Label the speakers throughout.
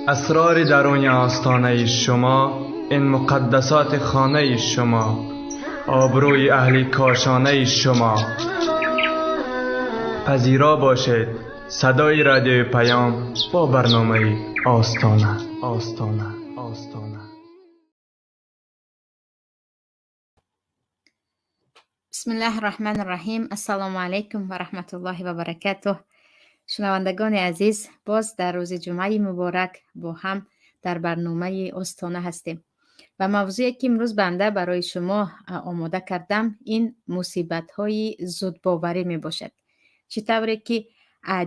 Speaker 1: اسرار درون آستانه شما، این مقدسات خانه شما، آبروی اهل کاشانه شما. پذیرا باشید صدای رادیو پیام با برنامه آستانه.
Speaker 2: بسم الله الرحمن الرحیم. السلام علیکم و رحمت الله و برکاته. شنوندگان عزیز، باز در روز جمعه مبارک با هم در برنامه آستانه هستیم و موضوعی که امروز بنده برای شما آماده کردم این مصیبت های زود باوری می باشد. چطوری که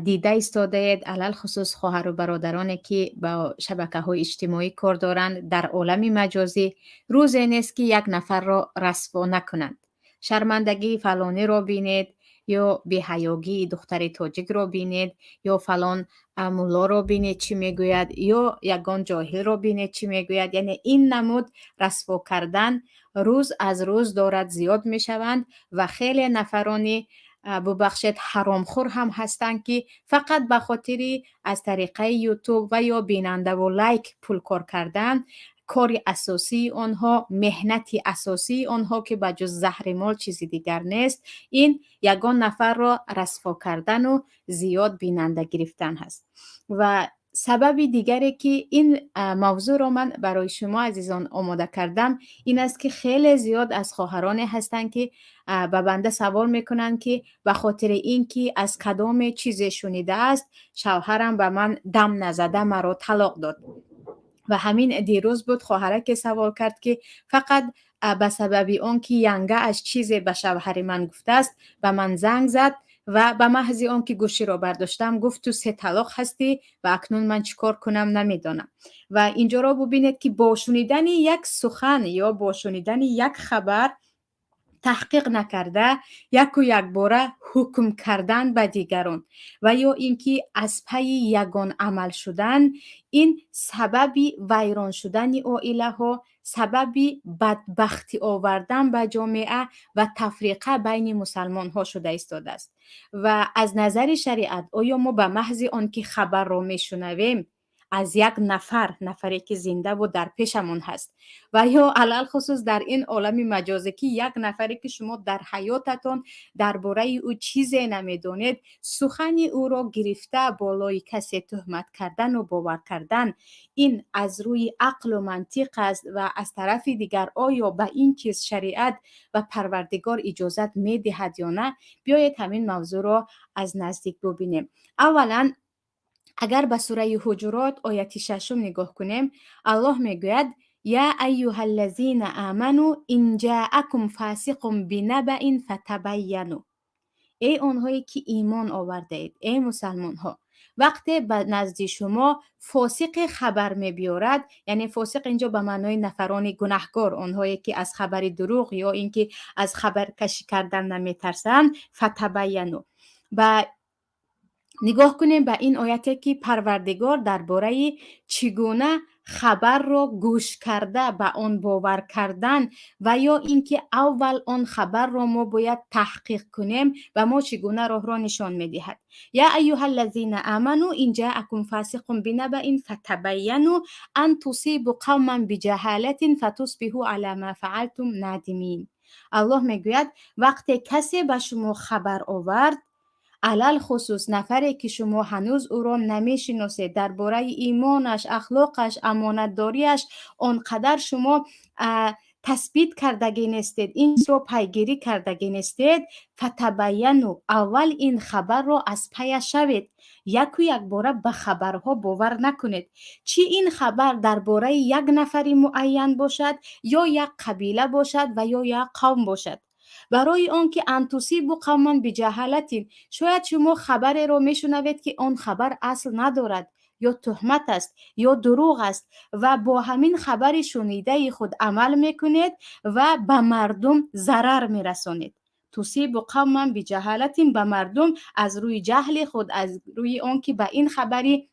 Speaker 2: دیده ایستاده اید، علل خصوص خواهر و برادرانی که با شبکه های اجتماعی کار دارند، در عالم مجازی روزی نیست که یک نفر را رسوا نکنند. شرمندگی فلانی را بینید، یا بی‌حیاگی دختر تاجیک را بینید، یا فلان مولا را بینید چی میگوید، یا یگان جاهل را بینید چی میگوید. یعنی این نمود رسوا کردن روز از روز دارد زیاد میشوند و خیلی نفرانی ببخشید حرامخور هم هستند که فقط به خاطر از طریقه یوتیوب و یا بیننده و لایک پول کار کردن، کاری اساسی آنها، مهنتی اساسی آنها که به جز زهر مال چیزی دیگر نیست، این یگان نفر را رسوا کردن و زیاد بیننده گرفتن هست. و سبب دیگری که این موضوع را من برای شما عزیزان آماده کردم این است که خیلی زیاد از خواهرانی هستند که به بنده سوال میکنن که به خاطر اینکه از کدام چیز شنیده است شوهرم به من دم نزده مرا طلاق داد. و همین دیروز بود خواهره که سوال کرد که فقط به سبب اون که ینگه از چیزی به شوهر من گفته است به من زنگ زد و به محض اون که گوشی را برداشتم گفت تو 3 طلاق هستی و اکنون من چیکار کنم نمیدانم. و اینجا را ببینید که با شنیدن یک سخن یا با شنیدن یک خبر تحقیق نکرده یک و یک باره حکم کردن به دیگران و یا اینکه از پی یگان عمل شدن این سببی ویران شدن عائله ها، سببی بدبختی آوردن به جامعه و تفریقه بین مسلمان ها شده ایستاده است. و از نظر شریعت آیا ما به محض آنکه خبر را میشنویم از یک نفری که زنده و در پیشمون هست و یا علل خصوص در این عالم مجازی که یک نفری که شما در حیاتتون درباره او چیزی نمیدونید سخن او را گرفته بالای کسی تهمت کردن و باور کردن، این از روی عقل و منطق است و از طرف دیگر آیا به این چیز شریعت و پروردگار اجازت میدهد یا نه؟ بیایید همین موضوع را از نزدیک ببینیم. اولا اگر به سوره حجرات آیت 6 نگاه کنیم، الله میگوید یا ایها الذین آمنوا ان جاءکم فاسق بنبأ فتبینوا. ای آنهایی که ایمان آورده اید، ای مسلمان ها، وقتی به نزد شما فاسق خبر میبیارد، یعنی فاسق اینجا به معنای نفران گناهکار، آنهایی که از خبر دروغ یا اینکه از خبر کشی کردن نمیترسند، فتبینوا. و نگاه کنیم به این آیتی که پروردگار درباره چگونه خبر را گوش کرده به آن باور کردن و یا اینکه اول آن خبر را ما باید تحقیق کنیم و ما چگونه راه را نشان میدهد. یا ایها الذین آمنوا ان جاءکم فاسق بنبأ فتبینوا ان تصیبوا قوما بجهالة فتصبحوا علی ما فعلتم نادمین. الله میگوید وقتی کسی به شما خبر آورد، علل خصوص نفری که شما هنوز او را نمیشناسید، درباره ایمانش، اخلاقش، امانتداریش آنقدر شما تثبیت کردگی نیستید، این را پیگیری کردگی نیستید، فتبینوا، اول این خبر را از پی شوید. یک و یک باره به خبرها باور نکنید، چی این خبر درباره یک نفری معین باشد یا یک قبیله باشد و یا یک قوم باشد. برای آنکه ان تصیبوا قوما بجهالة، شاید شما خبری رو میشنوید که آن خبر اصل ندارد یا تهمت است یا دروغ است و با همین خبر شنیده خود عمل میکنید و به مردم ضرر میرسانید. تصیبوا قوما بجهالة، به مردم از روی جهل خود، از روی آنکه به این خبری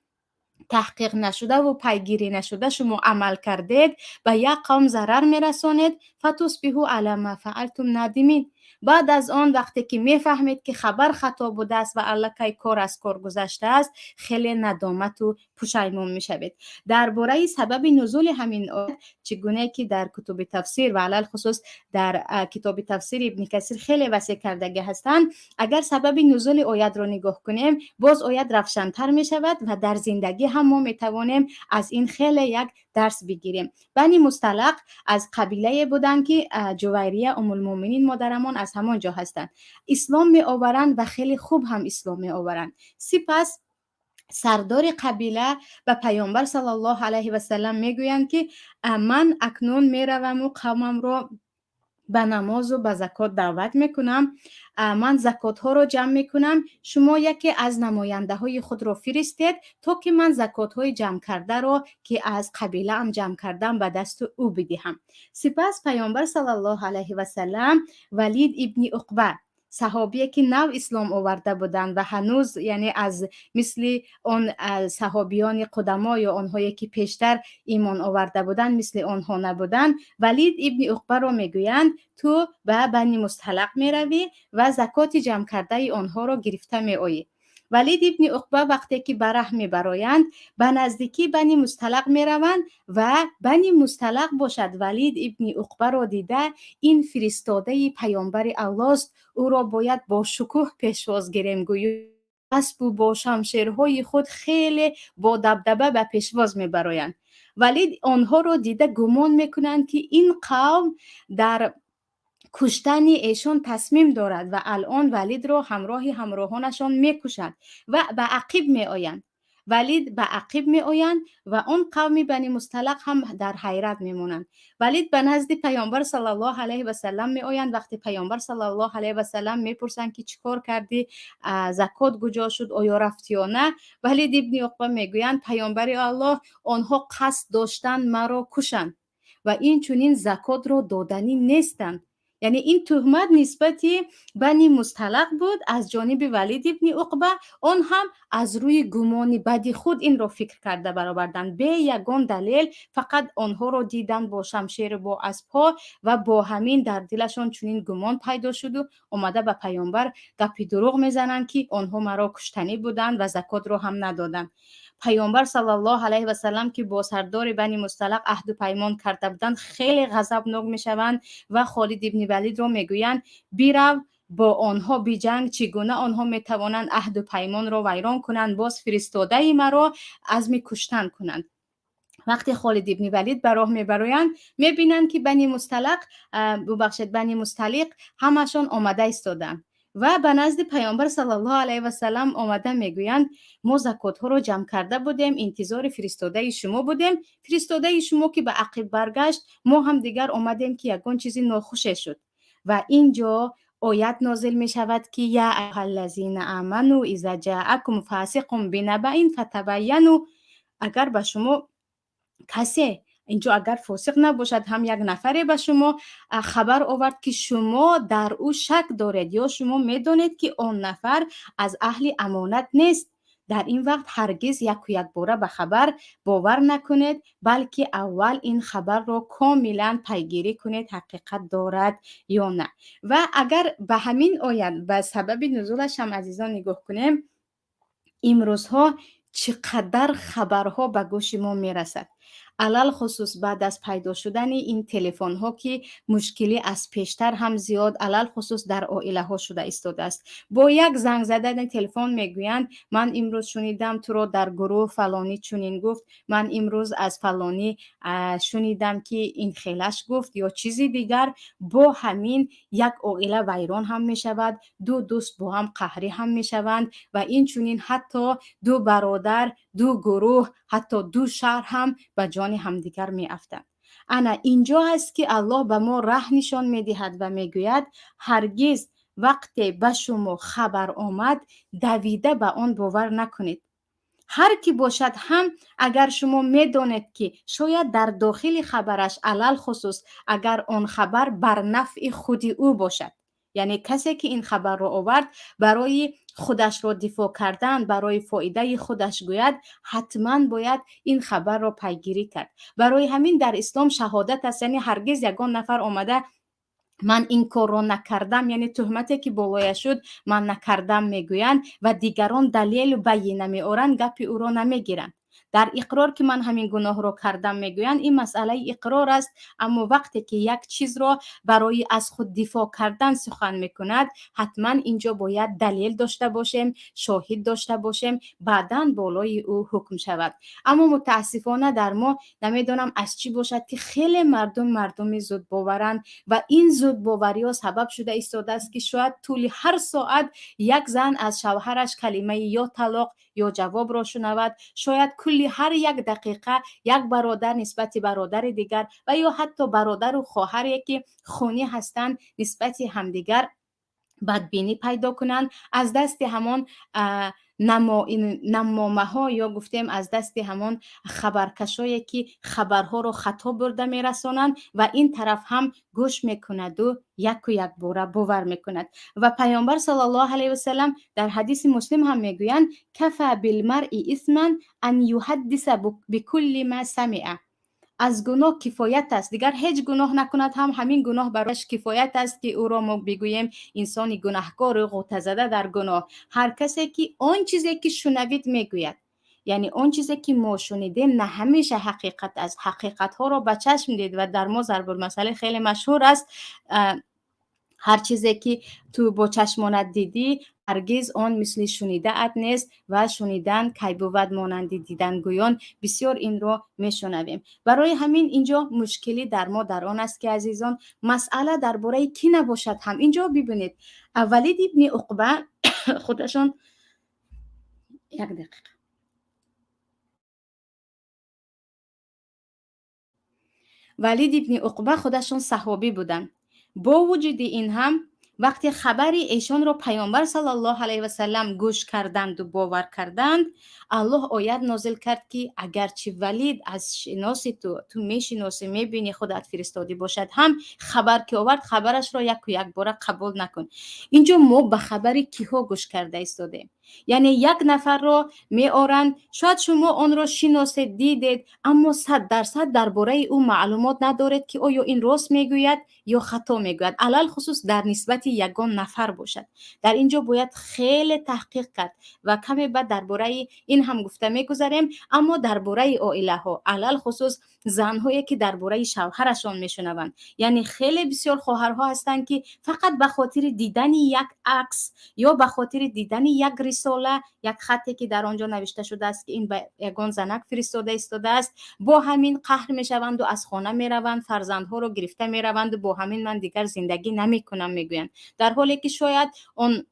Speaker 2: تحقیق نشده و پیگیری نشده شما عمل کردید به یک قوم ضرر میرسانید. فتصبحوا علی ما فعلتم نادمین. بعد از آن وقتی که میفهمید که خبر خطا بوده است و الکی کار از کار گذشته است، خیلی ندامت و پشیمون میشوید. درباره سبب نزول همین آیه، چگونه که در کتب تفسیر و علل خصوص در کتاب تفسیر ابن کثیر خیلی وسیع کردگی هستند، اگر سبب نزول آیات را نگاه کنیم باز آیات روشن‌تر می شود و در زندگی هم ما می توانیم از این خیلی یک درس بگیریم. بنی مصطلق از قبیله بودند که جویریه ام المؤمنین مادرمان از همان جا هستند. اسلام می آورند و خیلی خوب هم اسلام می آورند. سپس سردار قبیله به پیامبر صلی الله علیه و سلم میگویند که من اکنون میروم و قومم را به نماز و به زکات دعوت میکنم. من زکات ها را جمع میکنم. شما یکی از نماینده های خود را فرستید تا که من زکات های جمع کرده را که از قبیله ام جمع کردم به دست او بدهم. سپس پیامبر صلی الله علیه و سلم ولید ابن عقبه، صحابیه که نو اسلام آورده بودند و هنوز یعنی از مثل اون صحابیان قدما یا آنهایی که پیشتر ایمان آورده بودند مثل آنها نبودند، ولید ابن عقبه را میگویند تو به بنی مصطلق میروی و زکات جمع کرده آنها را گرفته میآیی. ولید ابن عقبه وقتی که بره میبرایند به نزدیکی بنی مصطلق میروند و بنی مصطلق باشد ولید ابن عقبه را دیده این فرستاده پیامبر الله است، او را باید با شکوه پیشواز گیریم گویی اسب و با شمشیرهای خود خیلی با دبدبه به پیشواز میبرایند. ولید آنها را دیده گمان میکنند که این قوم در کشتن ایشان تصمیم دارد و الان ولید را همراهانشان میکشند و به عقب میآیند. ولید به عقب میآیند و آن قوم بنی مصطلق هم در حیرت میمونند. ولید به نزد پیامبر صلی الله علیه و سلم میآیند. وقتی پیامبر صلی الله علیه و سلم میپرسند که چیکار کردی، زکات کجا شد، آیا رفتی یا نه، ولید ابن عقبه میگویند پیامبر الله آنها قصد داشتند مرا کشند و این چنین زکات را دادنی نیستند. یعنی این تهمت نسبتی بنی مصطلق بود از جانب ولید ابن عقبه. آن هم از روی گمان بدی خود این را فکر کرده برآوردند، به یگان دلیل فقط آنها را دیدند با شمشیر با اسبها و با همین در دلشان چنین گمان پیدا شد و اومده به پیامبر گپی دروغ میزنند که آنها مرا کشتنی بودند و زکات را هم ندادند. پیامبر صلی الله علیه و سلم که با سردار بنی مصطلق عهد و پیمان کرده بودند خیلی غضبناک میشوند و خالد ابن ولید را میگویند بیرو با آنها بجنگ، چگونه آنها میتوانند عهد و پیمان را ویران کنند، باز فرستاده مرا عزم کشتن کنند. وقتی خالد ابن ولید به راه میبرایند میبینند که بنی مصطلق همشان آمده ایستادند و به نزد پیامبر صلی الله علیه و سلم آمده میگویند ما زکات ها رو جمع کرده بودیم، انتظار فرستاده شما بودیم، فرستاده شما که به عقب برگشت ما هم دیگر آمدیم که یگان چیزی ناخوش شد. و اینجا آیت نازل می شود که یا ایها الذین آمنوا اذا جاءکم فاسق بنبأ فتبینوا، اگر به شما کسی اینجا اگر فاسق نباشد هم یک نفری به شما خبر آورد که شما در او شک دارید یا شما میدانید که آن نفر از اهل امانت نیست، در این وقت هرگز یک باره به خبر باور نکنید، بلکه اول این خبر را کاملا پیگیری کنید حقیقت دارد یا نه. و اگر به همین آیت به سبب نزولش هم عزیزان نگاه کنیم، امروزها چقدر خبرها به گوش ما میرسد، علل خصوص بعد از پیدا شدن این تلفن ها که مشکلی از پیشتر هم زیاد علل خصوص در عائله ها شده ایستاده است. با یک زنگ زدن تلفن میگویند من امروز شنیدم تو رو در گروه فلانی چنین گفت، من امروز از فلانی شنیدم که این خیلش گفت یا چیزی دیگر. با همین یک عائله ویران هم می شود، دو دوست با هم قهری هم می شوند و این چنین حتی دو برادر، دو گروه، حتی دو شهر هم به جان همدیگر می افتند. انا اینجا هست که الله به ما راه نشان می دهد و می گوید هرگز وقتی به شما خبر آمد دویده به آن باور نکنید. هر کی باشد هم اگر شما می دانید که شاید در داخل خبرش علل خصوص اگر آن خبر بر نفع خود او باشد، یعنی کسی که این خبر را آورد برای خودش را دفاع کردن، برای فایده خودش گوید، حتما باید این خبر را پیگیری کرد. برای همین در اسلام شهادت است، یعنی هرگز یگان نفر آمده من این کار را نکردم، یعنی تهمتی که بالایش شد من نکردم میگویند و دیگران دلیل و بیانیه میآورند، گپی او را نمیگیرند. در اقرار که من همین گناه را کردم میگویند، این مسئله اقرار است. اما وقتی که یک چیز را برای از خود دفاع کردن سخن میکند، حتما اینجا باید دلیل داشته باشیم، شاهد داشته باشیم، بعداً بالای او حکم شود. اما متاسفانه در ما نمیدانم از چی باشد که خیلی مردم زود باورند و این زود باوری ها سبب شده ایستاده است که شاید طول هر ساعت یک زن از شوهرش کلمه یا طلاق یا جواب را شنود، شاید کلی هر یک دقیقه یک برادر نسبت برادر دیگر و یا حتی برادر و خواهری که خونی هستند نسبت همدیگر بدبینی پیدا کنند، از دست همان نمامه ها یا گفتیم از دست همان خبرکشایی که خبرها رو خطا برده میرسانند و این طرف هم گوش میکند و یک باره باور میکند. و پیامبر صلی الله علیه و سلم در حدیث مسلم هم میگویند کفى بالمرء اثما ان یحدث بكل ما سمع. از گناه کفایت است، دیگر هیچ گناه نکند هم همین گناه برایش کفایت است که او را ما بگوییم انسان گناهکار و غوطه زده در گناه. هر کسی که آن چیزی که شنوید میگوید، یعنی آن چیزی که ما شنیدیم نه همیشه حقیقت است. حقیقت ها را به چشم دید و در ما ضرب المثل خیلی مشهور است، هر چیزی که تو با چشمانت دیدی هرگز آن مثل شنیده ات نیست و شنیدن کی بود مانند دیدن گویان. بسیار این را میشنویم. برای همین اینجا مشکلی در ما در آن است که عزیزان مسئله درباره کی نباشد هم. اینجا ببینید ولید ابن عقبه خودشون یک دقیقه ولید ابن عقبه خودشون صحابی بودن. با وجود این هم وقتی خبری ایشان را پیامبر صلی الله علیه و سلم گوش کردند و باور کردند، الله آیت نازل کرد که اگرچه ولید از شناسی تو میشناسی میبینی خودت فرستادی باشد هم خبر که آورد خبرش را یک بار قبول نکن. اینجا ما به خبری کیها گوش کرده ایستادیم. یعنی یک نفر را می آورند، شاید شما آن را شناسید دیدید اما 100% درباره او معلومات ندارید که آیا این راست میگوید یا خطا میگوید، علل خصوص در نسبت یگان نفر باشد. در اینجا باید خیلی تحقیق کرد و کمی بعد درباره این هم گفته میگذاریم. اما درباره عائله ها علل خصوص زنهایی که درباره شوهرشان میشنوند، یعنی خیلی بسیار خواهرها هستند که فقط به خاطر دیدن یک عکس یا به خاطر دیدن یک رساله، یک خطی که در آنجا نوشته شده است که این به یگان زنک فرستاده ایستاده است، با همین قهر میشوند و از خانه میروند، فرزندها رو گرفته میروند و با همین من دیگر زندگی نمیکنم میگویند، در حالی که شاید اون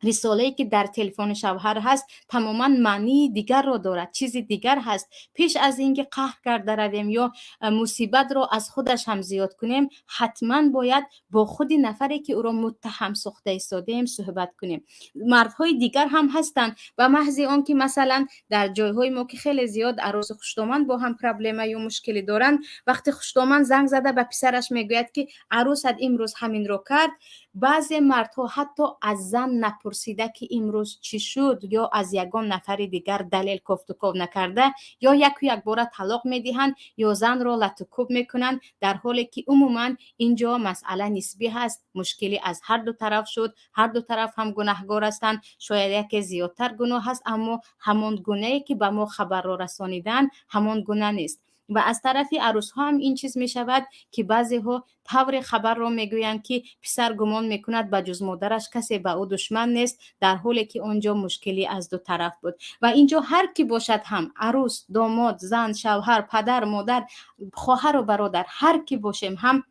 Speaker 2: رساله‌ای که در تلفن شوهر هست تماما معنی دیگر را دارد، چیزی دیگر هست. پیش از اینکه قهر کرده رویم یا مصیبت را از خودش هم زیاد کنیم، حتما باید با خود نفری که او را متهم ساخته ایستادیم صحبت کنیم. مردهای دیگر هم هستند و محض آن که مثلا در جایهای ما که خیلی زیاد عروس خشتامن با هم پرابلم یا مشکلی دارند، وقتی خشتامن زنگ زده به پسرش میگوید که عروست امروز همین رو کرد، بعضی مردها حتی از زن نپرسیده که امروز چی شد یا از یگان نفر دیگر دلیل کفت و کاو نکرده یا یک بار طلاق میدهند یا زن را لطکوب میکنند، در حالی که عموما اینجا مسئله نسبی هست. مشکلی از هر دو طرف شد، هر دو طرف هم گناهگار هستند، شاید یکی زیادتر گناه هست اما همان گناهی که به ما خبر را رسانیدن همان گناه نیست. و از طرفی عروس ها هم این چیز می شود که بعضی ها طور خبر را می گویند که پسر گمان می کند به جز مادرش کسی به او دشمن نیست، در حالی که آنجا مشکلی از دو طرف بود. و اینجا هر کی باشد هم عروس، داماد، زن، شوهر، پدر، مادر، خواهر و برادر، هر کی باشیم هم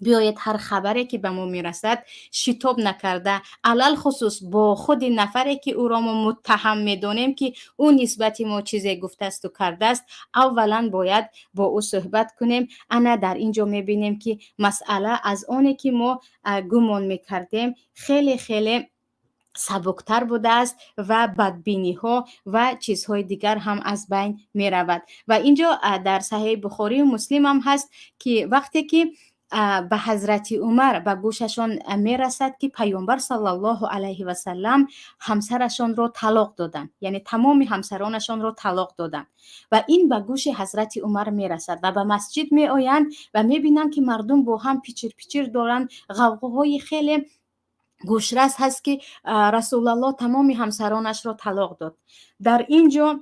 Speaker 2: بیاید هر خبری که به ما میرسد شتاب نکرده، علل خصوص با خود نفری که او را ما متهم میدانیم که او نسبت ما چیزی گفته است و کرده است، اولا باید با او صحبت کنیم. انا در اینجا میبینیم که مسئله از آنی که ما گمان میکردیم خیلی خیلی سبکتر بوده است و بدبینی ها و چیزهای دیگر هم از بین می رود. و اینجا در صحیح بخاری و مسلم هم هست که وقتی که به حضرت عمر به گوششان میرسد که پیامبر صلی الله علیه و سلم همسرشان را طلاق دادند، یعنی تمام همسرانشان را طلاق دادند و این به گوش حضرت عمر میرسد و به مسجد می آیند و میبینند که مردم با هم پیچیر پیچیر دارند، غوغاهای خیلی گوشرس هست که رسول الله تمام همسرانش را طلاق داد. در اینجا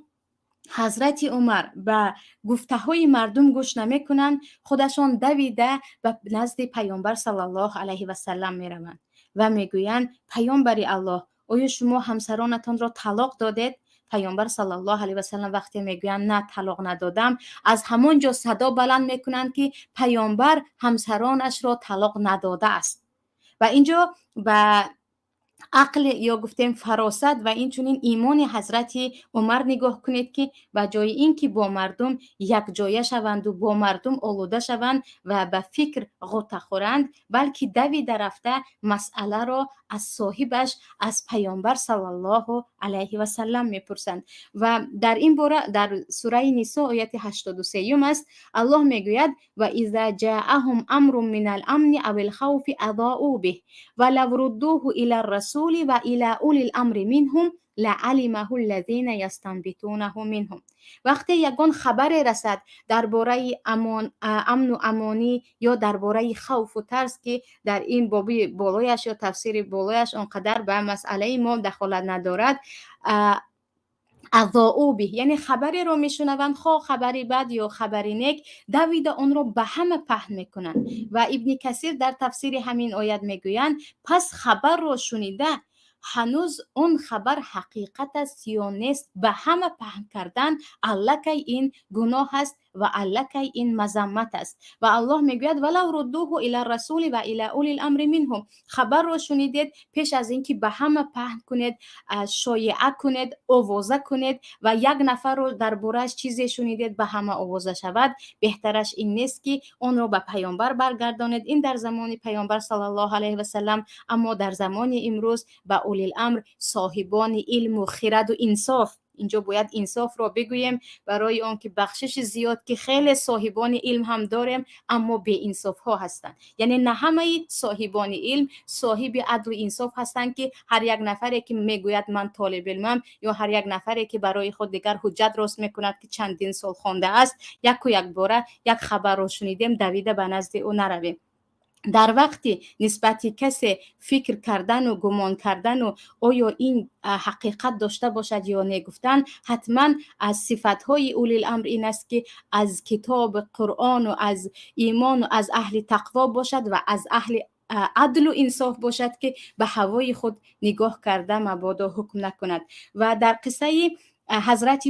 Speaker 2: حضرت عمر به گفته های مردم گوش نمی کنند، خودشان دویده به نزد پیامبر صلی الله علیه و سلم می روند و می گویند پیامبر الله آیا شما همسرانتان را طلاق دادید؟ پیامبر صلی الله علیه و سلم وقتی می گویند نه طلاق ندادم، از همانجا صدا بلند می کنند که پیامبر همسرانش را طلاق نداده است. و اینجا به عقل یا گفتیم فراست و این چونین ایمان حضرت عمر نگاه کنید که به جای این که با مردم یک جایه شوند و با مردم آلوده شوند و به فکر غوطه خورند، بلکه دویده رفته مسئله را از صاحبش از پیامبر صلی الله علیه و سلم میپرسند. و در این باره در سوره نساء آیت 83 است الله میگوید و اذا جاءهم امر من الامن او الخوف اضاءوا به ولو ردوه الى الرسول و الى اولی الامر منهم لعلمه الذين يستنبطونه منهم. وقتی یگان خبر رسد درباره امن و امانی یا درباره خوف و ترس که در این بابی بالایش یا تفسیر بالایش آنقدر به مسئله ما دخالت ندارد، اضاءوا به یعنی خبری رو میشنوند، خواه خبری بد یا خبری نیک، دویده آن رو به همه پهن میکنند. و ابن کثیر در تفسیر همین آیت میگویند پس خبر رو شنیده هنوز اون خبر حقیقت است یا نیست به همه پهن کردن الکی این گناه است و الکی این مذمت است. و الله میگوید ولو ردوه الی الرسول و الی اولی الامر منهم، خبر رو شنیدید پیش از اینکه به همه پهن کنید، شایعه کنید، آوازه کنید و یک نفر رو درباره‌اش چیزی شنیدید به همه آوازه شود، بهترش این نیست که اون رو به پیامبر برگردانید. این در زمان پیامبر صلی الله علیه و سلم، اما در زمان امروز به اولی الامر صاحبان علم و خرد و انصاف، اینجا باید انصاف رو بگوییم برای آنکه بخشش زیاد که خیلی صاحبان علم هم داریم اما به انصاف ها هستند، یعنی نه همه صاحبان علم صاحب عدل و انصاف هستند که هر یک نفری که میگوید من طالب علمم یا هر یک نفری که برای خود دیگر حجت راست میکند که چندین سال خوانده است یک باره یک خبر رو شنیدیم دویده به نزد او نرویم. در وقتی نسبت کسی فکر کردن و گمان کردن و آیا این حقیقت داشته باشد یا نگفتن، حتما از صفتهای اولی الامر این است که از کتاب قرآن و از ایمان و از اهل تقوا باشد و از اهل عدل و انصاف باشد که به هوای خود نگاه کرده مبادا حکم نکند. و در قصه حضرت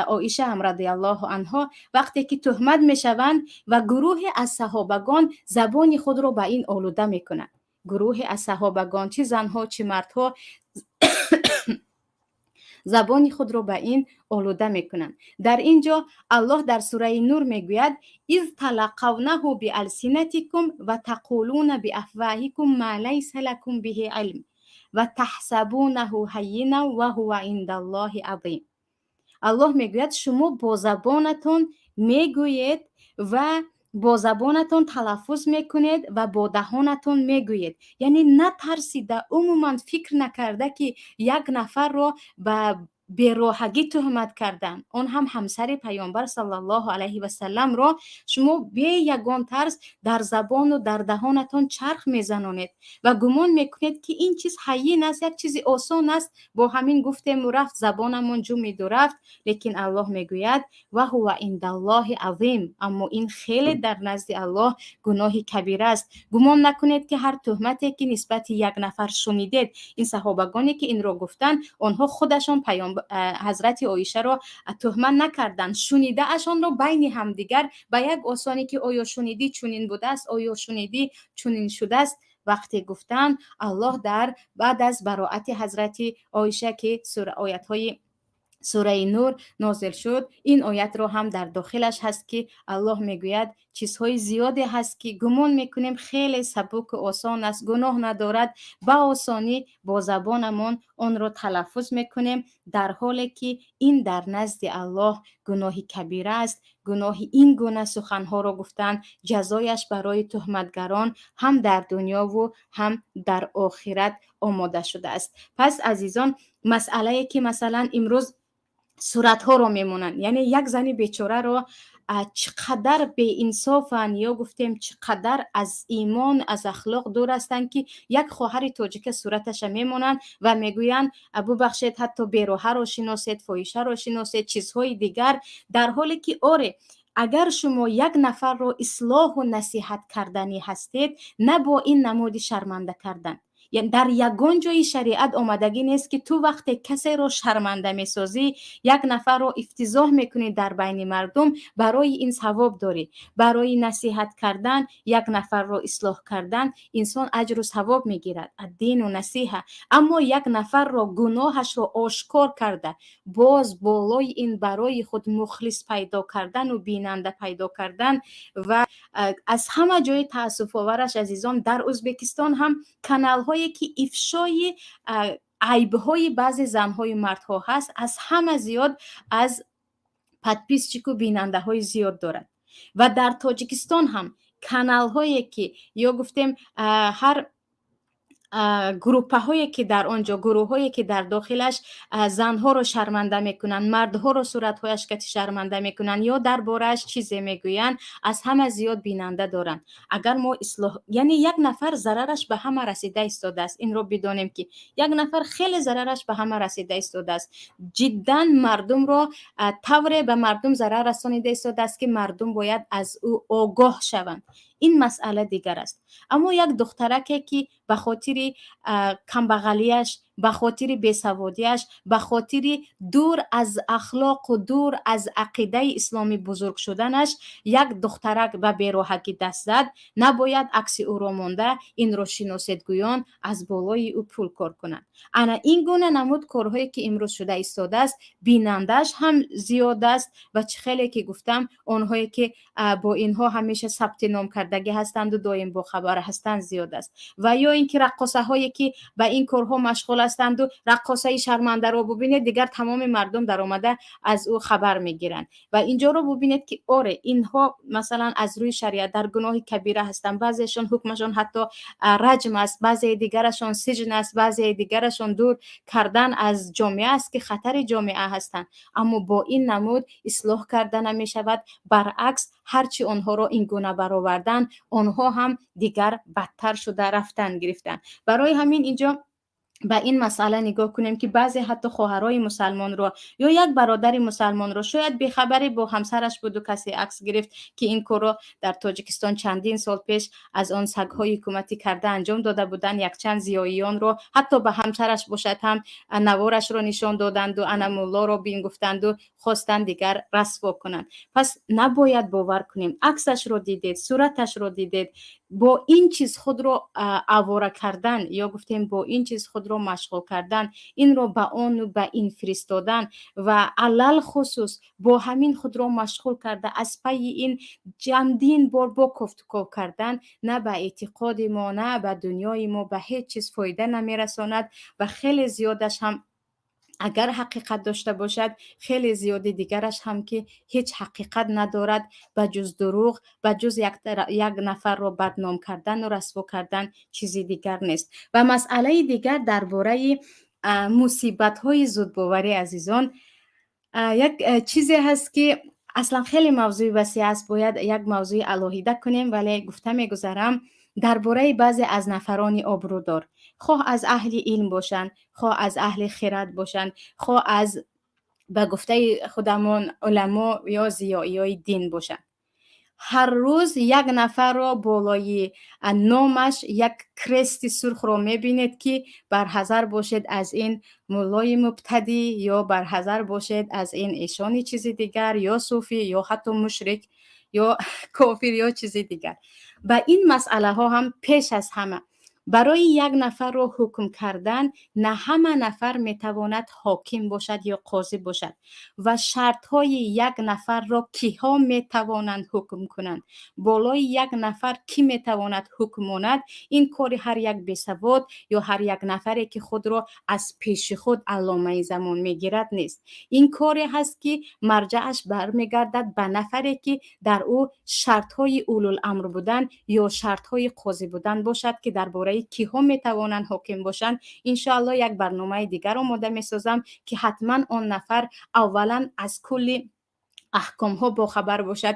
Speaker 2: عایشه هم رضی الله عنها وقتی که تهمت میشوند و گروه از صحابگان زبان خود را به این آلوده میکنند، گروه از صحابگان چه زنها چه مردها زبان خود را به این آلوده میکنند. در اینجا الله در سوره نور میگوید اذ تلقونه بالسنتکم و تقولون بافواهکم ما لیس لکم به علم و تحسبونه هینا و هو عند الله عظیم. الله میگوید شما با زبانتون میگویید و با زبانتون تلفظ میکنید و با دهانتون میگویید، یعنی نترسیده، عموما فکر نکرده که یک نفر رو به بی‌راهگی تهمت کردن، اون هم همسر پیامبر صلی الله علیه و سلم را شما بی یگان ترس در زبان و در دهانتون چرخ میزنونید و گمان میکنید که این چیز هین است، یک چیزی آسان است، با همین گفتیم رفت زبانمون جو میدو رفت. لیکن الله میگوید و هو عند الله عظیم، اما این خیلی در نزد الله گناهی کبیره است. گمان نکنید که هر تهمتی که نسبت یک نفر شنیدید، این صحابگانی که این رو گفتن آنها خودشان حضرت عایشه را تهمت نکردند، شنیده اشان را بین همدیگر به یک آسانی که آیا شنیدی چنین بوده است، آیا شنیدی چنین شده است وقتی گفتن، الله در بعد از براءت حضرت عایشه که آیت‌های سوره نور نازل شد، این آیت رو هم در داخلش هست که الله میگوید چیزهای زیادی هست که گمان میکنیم خیلی سبک و آسان است، گناه ندارد، با آسانی با زبانمون آن را تلفظ میکنیم، در حالی که این در نزد الله گناهی کبیره است. گناهی این گونه سخنها را گفتن جزایش برای تهمتگران هم در دنیا و هم در آخرت آماده شده است. پس عزیزان، مسئله که مثلا امروز صورت ها رو میمونن، یعنی یک زنی بیچاره رو چقدر بی انصافن یا گفتیم چقدر از ایمان از اخلاق دور هستن که یک خواهر تاجیک صورتش میمونن و میگوین ابو بخشید حتی بیروها رو شناسید، فاحشه رو شناسید، چیزهای دیگر، در حالی که آره اگر شما یک نفر رو اصلاح و نصیحت کردنی هستید، نه با این نمود شرمنده کردن. یعنی در یگان جای شریعت آمدگی نیست که تو وقتی کسی رو شرمنده میسازی، یک نفر رو افتضاح میکنی در بین مردم، برای این ثواب داری. برای نصیحت کردن، یک نفر رو اصلاح کردن، انسان اجر و ثواب میگیرد، الدین و نصیحه. اما یک نفر رو گناهش رو آشکار کرده، باز بالای این برای خود مخلص پیدا کردن و بیننده پیدا کردن. و از همه جای تاسف آورش عزیزان، در ازبکستان هم کانال هایی که افشای عیبهای بعضی زنهای مردها هست، از همه زیاد از پادپیسچیکو بیننده های زیاد دارد. و در تاجیکستان هم کانال هایی که یا گفتیم هر گروه هایی که در آنجا، گروه هایی که در داخلش زنها رو شرمنده میکنن، مردها رو صورت هایش که شرمنده میکنن یا دربارهش چیزی میگوین، از همه زیاد بیننده دارن. اگر ما اصلاح، یعنی یک نفر ضررش به همه رسیده ایستاده است، این رو بدانیم که یک نفر خیلی ضررش به همه رسیده ایستاده است، جدا مردم رو طوری به مردم ضرر رسانیده ایستاده است که مردم باید از او آگاه شوند. این مسئله دیگر است. اما یک دخترکی که به خاطر کمبغلیش، به خاطر بیسوادیش، به خاطر دور از اخلاق و دور از عقیده اسلامی بزرگ شدنش یک دخترک به بیراهگی دست زد، نباید عکس او را مانده این را شناسید گویان از بالای او پول کار کنند. انا این گونه نمود کارهایی که امروز شده ایستاده است، بینندش هم زیاد است و خیلی که گفتم آنهایی که با اینها همیشه ثبت نام کردگی هستند و دائم با خبر هستند زیاد است. و یا اینکه رقاصه هایی که به این کارها مشغول هستند و رقاصه شرمنده رو ببینید، دیگر تمام مردم در آمده از او خبر میگیرند. و اینجا رو ببینید که آره اینها مثلا از روی شریعت در گناه کبیره هستند، بعضیشون حکمشون حتی رجم است، بعضی دیگرشون سجن است، بعضی دیگرشون دور کردن از جامعه است که خطر جامعه هستند. اما با این نمود اصلاح کردن نمی شود، برعکس هرچی آنها را این گونه برآوردن، آنها هم دیگر بدتر شده رفتن گرفتن. برای همین اینجا به این مسئله نگاه کنیم که بعضی حتی خواهرای مسلمان رو یا یک برادر مسلمان رو شاید بیخبری با همسرش بود و کسی عکس گرفت که این کار رو در تاجیکستان چندین سال پیش از آن سگ‌های حکومتی کرده انجام داده بودن. یک چند زیاییان رو حتی به همسرش باشد هم نوارش رو نشان دادند و انمولا رو بین گفتند و خواستند دیگر رسوا کنند. پس نباید باور کنیم. عکسش رو دیدید، صورتش رو دیدید، با این چیز خود رو آواره کردن یا گفتیم با این چیز خود رو مشغول کردن، این رو به آن و به این فرستادن و علل خصوص با همین خود رو مشغول کرده از پی این چندین بار با گفتگو کردن، نه به اعتقاد ما نه به دنیای ما به هیچ چیز فایده نمیرساند و خیلی زیادش هم اگر حقیقت داشته باشد خیلی زیادی دیگرش هم که هیچ حقیقت ندارد به جز دروغ، به جز یک نفر رو بدنام کردن و رسوا کردن چیزی دیگر نیست. و مسئله دیگر درباره مصیبت های زودباوری عزیزان، یک چیزی هست که اصلا خیلی موضوع وسیع است، باید یک موضوع علاهیده کنیم، ولی گفته میگذرم درباره بعضی از نفران آبرودار، خواه از اهل علم باشند، خواه از اهل خرد باشند، خواه از به گفته خودمون علما یا ضیاعی دین باشند، هر روز یک نفر را بالای نامش یک کرست سرخ را میبینید که برحذر باشید از این مولای مبتدی یا برحذر باشید از این ایشانی چیزی دیگر یا صوفی یا حتی مشرک یا کافر یا چیزی دیگر. و این مسئله ها هم پیش از همه برای یک نفر رو حکم کردن نه همه نفر میتواند حاکم باشد یا قاضی باشد و شرط های یک نفر را کیها میتوانند حکم کنند. بالای یک نفر کی میتواند حکم کند؟ این کاری هر یک بیسواد یا هر یک نفری که خود را از پیش خود علامه زمان میگیرد نیست. این کاری هست که مرجعش برمیگردد به نفری که در او شرط های اولوالامر بودن یا شرط های قاضی بودن باشد که درباره کیها میتوانند حاکم باشند. انشاءالله یک برنامه دیگر آماده میسازم که حتما آن نفر اولا از کل احکام ها با خبر باشد،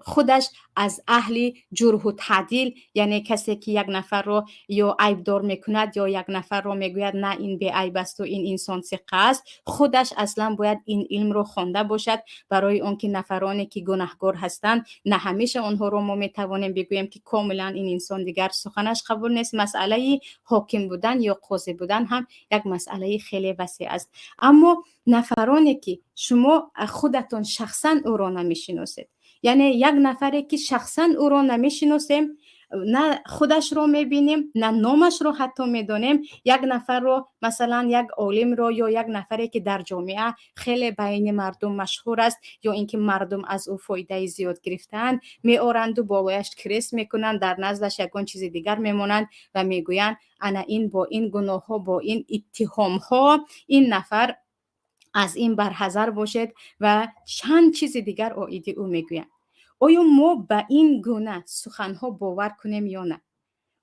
Speaker 2: خودش از اهل جرح و تعدیل، یعنی کسی که یک نفر رو یا عیب دار میکند یا یک نفر رو میگوید نه این بی عیب است و این انسان ثقه است، خودش اصلا باید این علم رو خوانده باشد. برای آنکه نفرانی که گناهکار هستند نه همیشه آنها رو ما میتوانیم بگوییم که کاملا این انسان دیگر سخنش قبول نیست. مسئله حاکم بودن یا قاضی بودن هم یک مسئله خیلی وسیع است. اما نفرانی که شما خودتون شخصا او را نمیشناسید، یعنی یک نفری که شخصا او را نمیشناسیم، نه خودش رو میبینیم نه نامش رو حتی میدونیم، یک نفر رو مثلا یک عالم رو یا یک نفری که در جامعه خیلی بین مردم مشهور است یا اینکه مردم از او فایده زیاد گرفتن میآورند و بالایش کریس میکنند، در نزدش یگان چیز دیگر میمونند و میگویند انا این با این گناه ها با این اتهام ها این نفر از این برحذر باشد و چند چیز دیگر آیدی او میگویند. آیا ما به این گونه سخنها باور کنیم یا نه؟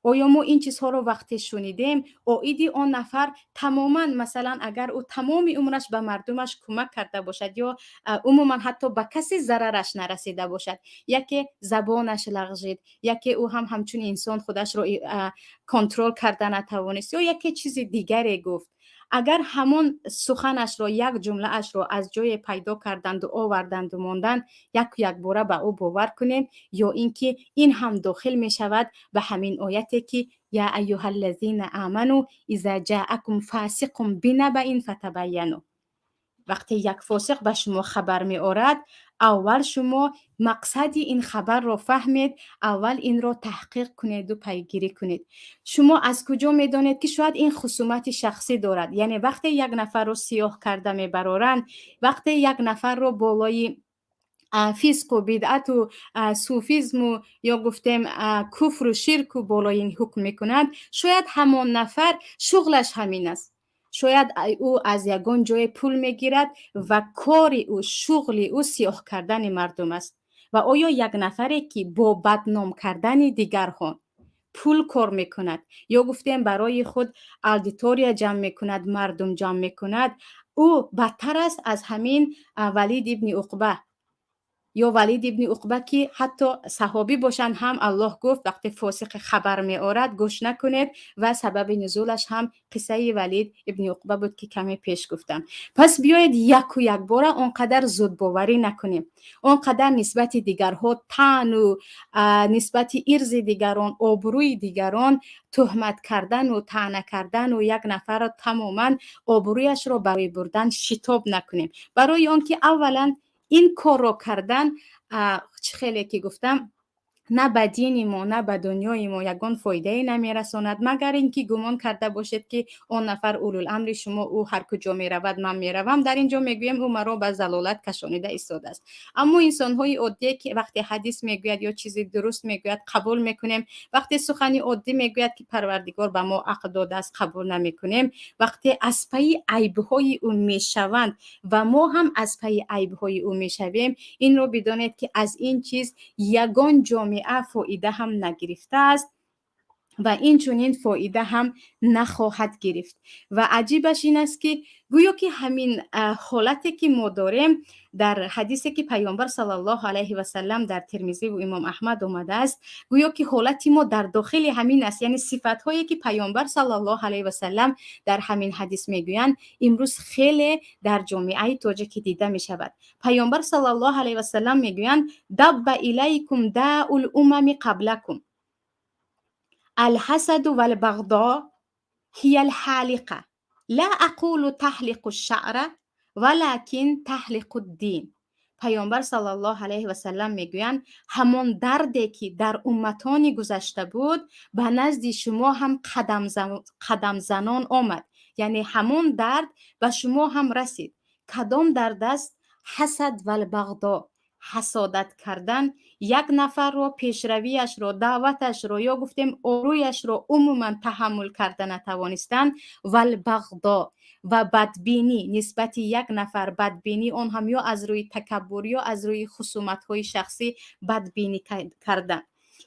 Speaker 2: آیا ما این چیزها رو وقتی شنیدیم آیدی آن نفر تماما مثلا اگر او تمام عمرش به مردمش کمک کرده باشد یا عموما حتی به کسی ضررش نرسیده باشد، یکی زبانش لغزید، یکی او هم همچون انسان خودش رو کنترل کرده نتوانست یا یکی چیز دیگری گفت، اگر همون سخنش را یک جمله اش را از جای پیدا کردند و آوردند و ماندند یک باره به او باور کنیم یا اینکه این هم داخل می شود به همین آیتی که یا ایها الذین آمنوا اذا جاءکم فاسق بنبأ فتبینوا، وقتی یک فاسق به شما خبر می آورد اول شما مقصد این خبر را فهمید، اول این را تحقیق کنید و پیگیری کنید. شما از کجا می دانید که شاید این خصومت شخصی دارد؟ یعنی وقتی یک نفر رو سیاه کرده می برارند، وقتی یک نفر رو بالای فیسق و بدعت و صوفیزم و یا گفتیم کفر و شرک و بالای این حکم میکنند، شاید همان نفر شغلش همین است، شاید او از یگان جای پول میگیرد و کار او شغل او سیاه کردن مردم است. و آیا یک نفری که با بدنام کردن دیگران پول کار میکند یا گفتیم برای خود اودیتوریا جمع میکند، مردم جمع میکند، او بدتر است از همین ولید ابن عقبه یا ولید ابن عقبه که حتی صحابی باشند هم الله گفت وقتی فاسق خبر می آورد گوش نکنید و سبب نزولش هم قصه ولید ابن عقبه بود که کمی پیش گفتم. پس بیایید یک و یک بار آنقدر زود باوری نکنیم، آنقدر نسبت دیگرها طعن و نسبت ارز دیگران، آبروی دیگران تهمت کردن و طعنه کردن و یک نفر را تماما آبرویش را برای بردن شتاب نکنیم، برای آنکه اولا این کار رو کردن خیلی که گفتم نه به دین ما نه به دنیای ما یگان فایده نمی رساند مگر اینکه گمان کرده باشد که اون نفر اولوالامر شما او هر کجا می رود من می روم، در اینجا می گویم او مرا به ضلالت کشانیده ایستاده است. اما انسان های عادی که وقتی حدیث می گوید یا چیزی درست می گوید قبول می کنیم، وقتی سخنی عادی می گوید که پروردگار به ما عقل داده است قبول نمی کنیم، وقتی از پی عیب های او می شوند و ما هم از پی عیب های او می شویم، این رو بدانید که از این چیز یگان جامعه فایده هم نگرفته است و این چنین فایده هم نخواهد گرفت. و عجیبش این است که گویا که همین حالتی که ما داریم در حدیثی که پیامبر صلی الله علیه و سلم در ترمذی و امام احمد اومده است، گویا که حالتی ما در داخل همین است، یعنی صفات هایی که پیامبر صلی الله علیه و سلم در همین حدیث میگویند امروز خیلی در جامعه تاجیک دیده می شود. پیامبر صلی الله علیه و سلم میگویند دب الیکم داء الامم قبلکم الحسد والبغضاء هي الحالقة لا أقول تحلق الشعر ولكن تحلق الدين پیامبر صلی الله علیه و سلم میگویند همان دردی که در امتانی گذشته بود به نزد شما هم قدم زنان آمد. یعنی همون درد به شما هم رسید. کدام درد است؟ حسد و البغضا، حسادت کردن. یک نفر رو، پیشرویش رو، دعوتش رو یا گفتیم اورویش رو عموما تحمل کردن نتوانستن. و البغضا، و بدبینی نسبت یک نفر، بدبینی اون هم یا از روی تکبر یا از روی خصومت های شخصی بدبینی کردن.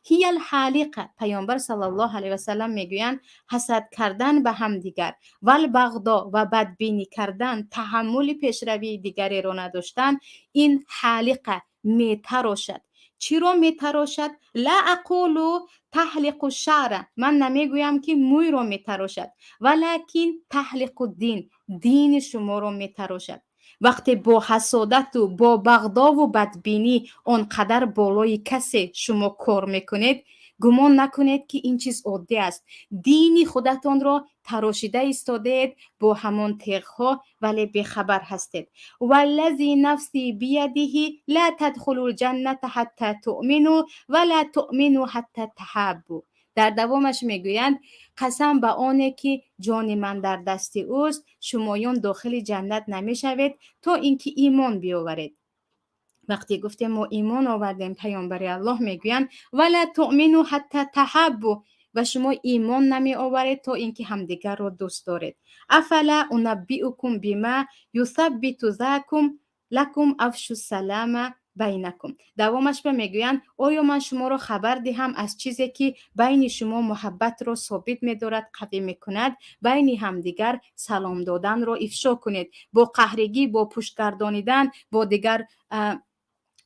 Speaker 2: هی الحالیقه، پیامبر صلی الله علیه و سلم میگویند حسد کردن به هم دیگر و البغضا و بدبینی کردن، تحمل پیشروی دیگری رو نداشتن، این حالیقه میتراشد. چی رو میتراشد؟ لا اقول تحلق الشعر، من نمیگویم که موی رو میتراشد، ولکن تحلق الدین، دین شما رو میتراشد. وقتی با حسادت و با بغضا و بدبینی اونقدر بالای کسی شما کار میکنید، گمان نکنید که این چیز عادی است. دین خودتان را تراشیده ایستادید با همان تیغها، ولی بیخبر هستید. والذی نفسی بیده لا تدخلوا الجنة حتی تؤمنوا ولا تؤمنوا حتی تحبوا. در دوامش میگویند قسم به آنه که جان من در دست اوست، شمایان داخل جنت نمیشوید تا اینکه ایمان بیاورید. وقتی گفتیم ما ایمان آوردیم، پیامبر الله میگویند ولا تؤمنوا حتی تحبوا، و شما ایمان نمی آورید تا اینکه همدیگر را دوست دارید. افلا انبئکم بما یثبت ذاکم لکم افشوا السلام بینکم. دوامش به میگویند آیا من شما را خبر دهم از چیزی که بین شما محبت را ثابت می‌دارد، قوی می‌کند؟ بین همدیگر سلام دادن را افشا کنید. با قهرگی، با پشت گردانیدن، با دیگر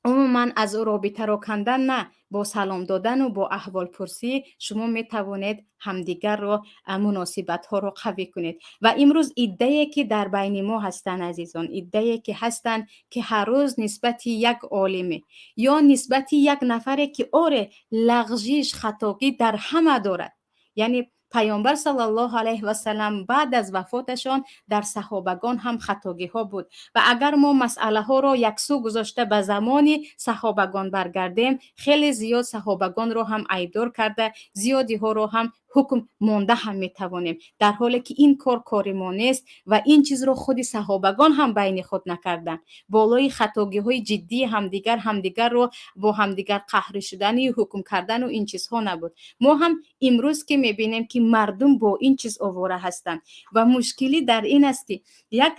Speaker 2: عموما از رابطه را کندن نه، با سلام دادن و با احوال پرسی شما می توانید همدیگر را، مناسبت ها را قوی کنید. و امروز ایده‌ای که در بین ما هستند عزیزان، ایده‌ای که هستند که هر روز نسبت یک عالم یا نسبت یک نفری که آره لغزش خطاگی در همه دارد. یعنی پیامبر صلی الله علیه و سلم بعد از وفاتشان در صحابگان هم خطاگی ها بود، و اگر ما مسئله ها را یکسو گذاشته به زمان صحابگان برگردیم، خیلی زیاد صحابگان را هم عیبدار کرده، زیادی ها را هم حکم مانده هم میتوانیم، در حالی که این کار ما نیست و این چیز را خود صحابگان هم بین خود نکردن. بالای خطاگی های جدی همدیگر را با همدیگر قهر شدن و حکم کردن و این چیزها نبود. ما هم امروز که میبینیم که مردم با این چیز آواره هستند و مشکلی در این است که یک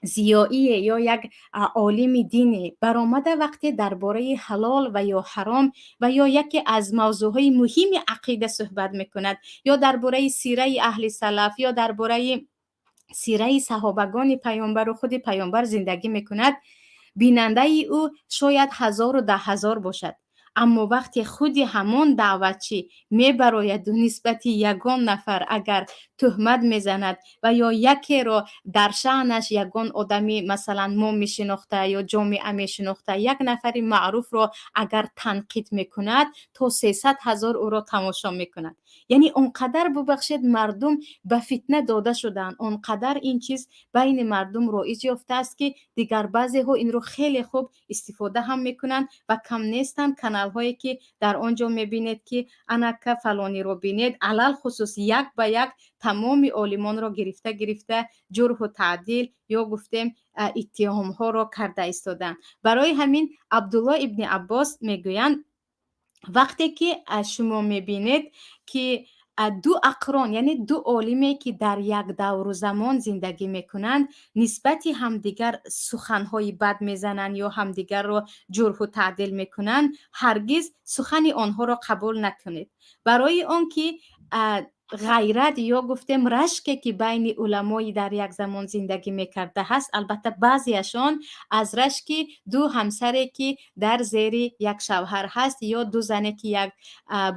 Speaker 2: زیایی یا یک عالم دینی برآمده وقتی درباره حلال و یا حرام و یا یکی از موضوعهای مهم عقیده صحبت میکند، یا درباره سیره اهل سلف یا درباره سیره صحابگان پیامبر و خود پیامبر زندگی میکند، بیننده او شاید 1000 و 10,000 باشد، اما وقتی خودی همون دعوتچی میبراید و نسبت یگان نفر اگر تهمت میزند و یا یکی را در شأنش یگان آدمی مثلا ما میشناخته یا جامعه میشناخته، یک نفری معروف را اگر تنقید میکند تا 300,000 او را تماشا میکند. یعنی اونقدر ببخشید مردم به فتنه داده شدن، اونقدر این چیز بین مردم رایج یافته است که دیگر بعضی ها این رو خیلی خوب استفاده هم میکنن و کم نیستن کانال هایی که در آنجا میبینید که انکه فلانی رو بینید، علل خصوص یک به یک تمام عالمان را گرفته جرح و تعدیل یا گفتیم اتهام ها را کرده ایستادن. برای همین عبدالله ابن عباس میگویند وقتی که شما میبینید که دو اقران، یعنی دو عالمی که در یک دور و زمان زندگی میکنند، نسبت همدیگر سخنهای بد میزنند یا همدیگر را جرح و تعدیل میکنند، هرگز سخن آنها را قبول نکنید. برای آن که غیرت یا گفتیم رشکی که بین علمای در یک زمان زندگی میکرده هست، البته بعضیشان از رشک دو همسری که در زیر یک شوهر هست یا دو زنی که یک